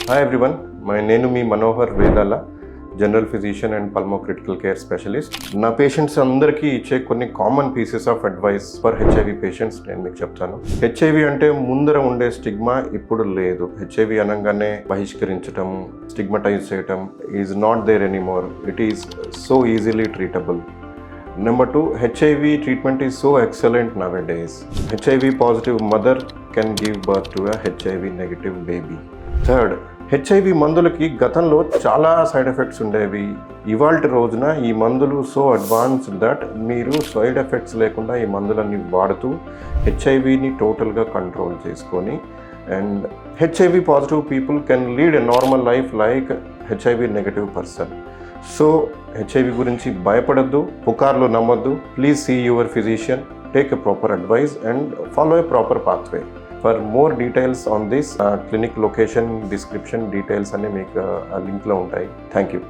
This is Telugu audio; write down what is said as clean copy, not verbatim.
Hi everyone, my name is Manohar Vedala, general physician and pulmo critical care specialist. నా పేషెంట్స్ అందరికీ ఇచ్చే కొన్ని common pieces of advice for HIV patients నేను మీకు చెప్తాను. హెచ్ఐవి అంటే ముందర ఉండే స్టిగ్మా ఇప్పుడు లేదు. హెచ్ఐవి అనగానే బహిష్కరించటం, స్టిగ్మటైజ్ చేయటం is not there anymore. It is so easily treatable. Number 2, HIV treatment is so excellent nowadays. HIV positive mother can give birth to a HIV negative baby. Third, HIV మందులకి గతంలో చాలా సైడ్ ఎఫెక్ట్స్ ఉండేవి. ఇవాల్టి రోజున ఈ మందులు సో అడ్వాన్స్డ్ దట్ మీరు సైడ్ ఎఫెక్ట్స్ లేకుండా ఈ మందులన్నీ వాడుతూ హెచ్ఐవిని టోటల్గా కంట్రోల్ చేసుకొని and HIV positive people can lead a normal life like HIV negative person. So HIV గురించి భయపడద్దు, పుకార్లు నమ్మొద్దు. Please see your physician, take a proper advice and follow a proper pathway. For more details on this, clinic location, description details అనే మీకు లింక్లో ఉంటాయి. Thank you.